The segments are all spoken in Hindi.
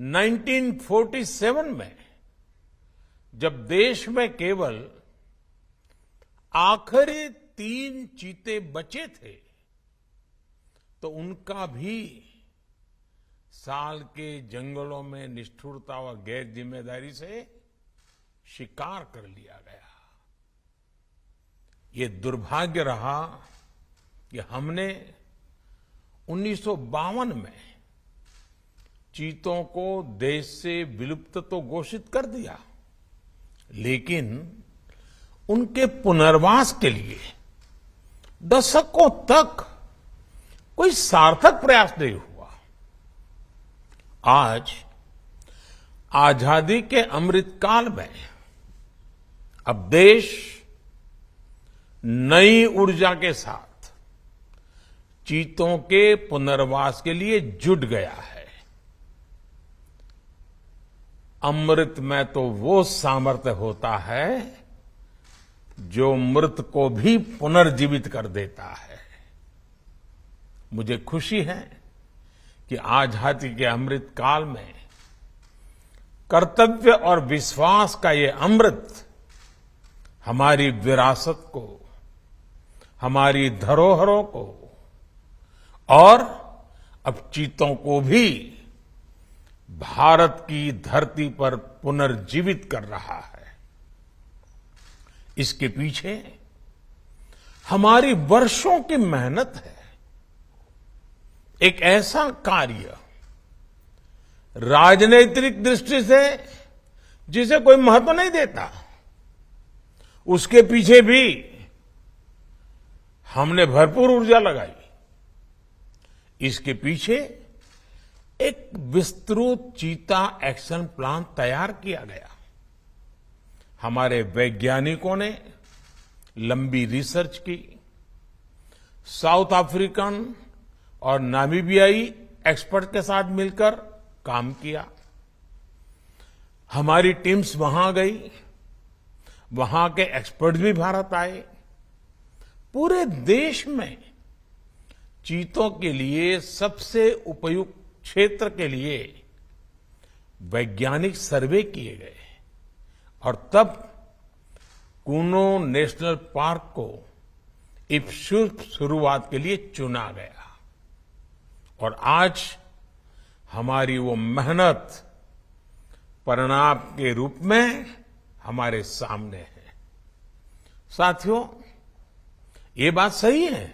1947 में जब देश में केवल आखिरी 3 चीते बचे थे तो उनका भी साल के जंगलों में निष्ठुरता व गैर जिम्मेदारी से शिकार कर लिया गया। ये दुर्भाग्य रहा कि हमने 1952 में चीतों को देश से विलुप्त तो घोषित कर दिया, लेकिन उनके पुनर्वास के लिए दशकों तक कोई सार्थक प्रयास नहीं हुआ। आज आजादी के अमृतकाल में अब देश नई ऊर्जा के साथ चीतों के पुनर्वास के लिए जुट गया है। अमृत में तो वो सामर्थ्य होता है जो मृत को भी पुनर्जीवित कर देता है। मुझे खुशी है कि आजादी के अमृत काल में कर्तव्य और विश्वास का ये अमृत हमारी विरासत को, हमारी धरोहरों को और अब चीतों को भी भारत की धरती पर पुनर्जीवित कर रहा है। इसके पीछे हमारी वर्षों की मेहनत है। एक ऐसा कार्य राजनीतिक दृष्टि से जिसे कोई महत्व नहीं देता, उसके पीछे भी हमने भरपूर ऊर्जा लगाई। इसके पीछे एक विस्तृत चीता एक्शन प्लान तैयार किया गया। हमारे वैज्ञानिकों ने लंबी रिसर्च की, साउथ अफ्रीकन और नामीबियाई एक्सपर्ट के साथ मिलकर काम किया। हमारी टीम्स वहां गई, वहां के एक्सपर्ट भी भारत आए। पूरे देश में चीतों के लिए सबसे उपयुक्त क्षेत्र के लिए वैज्ञानिक सर्वे किए गए और तब कूनो नेशनल पार्क को इस शुरुआत के लिए चुना गया। और आज हमारी वो मेहनत परिणाम के रूप में हमारे सामने है। साथियों, ये बात सही है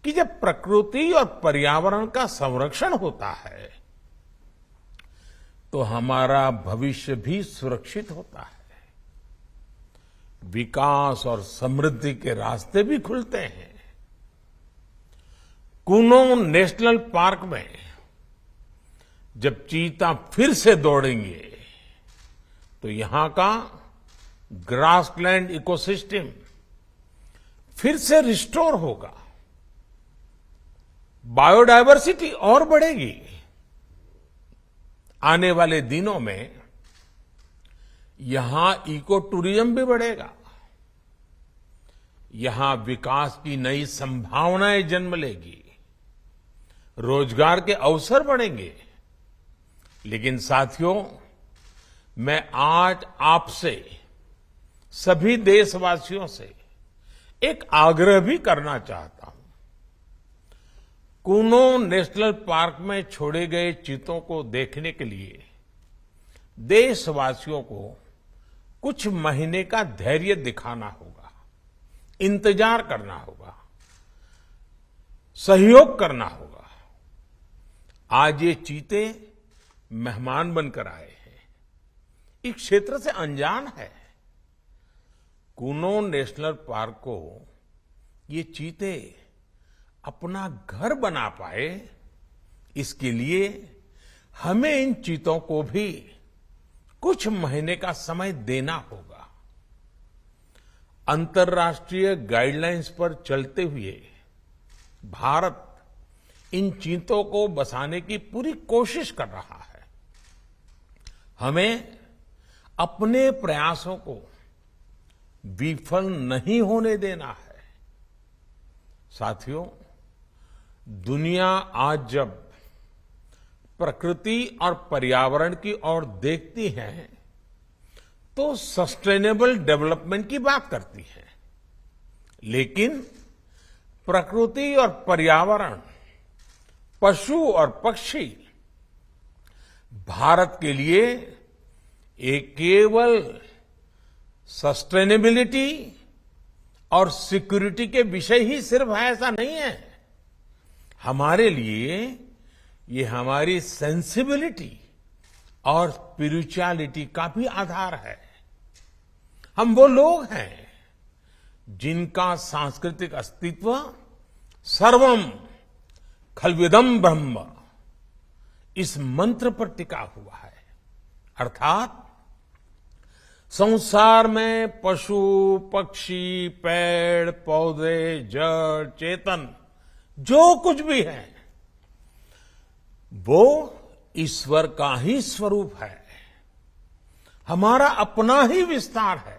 कि जब प्रकृति और पर्यावरण का संरक्षण होता है तो हमारा भविष्य भी सुरक्षित होता है, विकास और समृद्धि के रास्ते भी खुलते हैं। कूनो नेशनल पार्क में जब चीता फिर से दौड़ेंगे तो यहां का ग्रासलैंड इकोसिस्टम फिर से रिस्टोर होगा, बायोडायवर्सिटी और बढ़ेगी। आने वाले दिनों में यहां इको टूरिज्म भी बढ़ेगा, यहां विकास की नई संभावनाएं जन्म लेगी, रोजगार के अवसर बढ़ेंगे। लेकिन साथियों, मैं आज आपसे, सभी देशवासियों से एक आग्रह भी करना चाहता हूं। कूनो नेशनल पार्क में छोड़े गए चीतों को देखने के लिए देशवासियों को कुछ महीने का धैर्य दिखाना होगा, इंतजार करना होगा, सहयोग करना होगा। आज ये चीते मेहमान बनकर आए हैं, इस क्षेत्र से अनजान है। कूनो नेशनल पार्क को ये चीते अपना घर बना पाए, इसके लिए हमें इन चीतों को भी कुछ महीने का समय देना होगा। अंतर्राष्ट्रीय गाइडलाइंस पर चलते हुए भारत इन चीतों को बसाने की पूरी कोशिश कर रहा है। हमें अपने प्रयासों को विफल नहीं होने देना है। साथियों, दुनिया आज जब प्रकृति और पर्यावरण की ओर देखती हैं तो सस्टेनेबल डेवलपमेंट की बात करती हैं, लेकिन प्रकृति और पर्यावरण, पशु और पक्षी भारत के लिए एक केवल सस्टेनेबिलिटी और सिक्योरिटी के विषय ही सिर्फ है ऐसा नहीं है। हमारे लिए ये हमारी सेंसिबिलिटी और स्पिरिचुअलिटी का भी आधार है। हम वो लोग हैं जिनका सांस्कृतिक अस्तित्व सर्वम खल्विदम ब्रह्म इस मंत्र पर टिका हुआ है, अर्थात संसार में पशु पक्षी पेड़ पौधे जड़ चेतन जो कुछ भी है वो ईश्वर का ही स्वरूप है, हमारा अपना ही विस्तार है।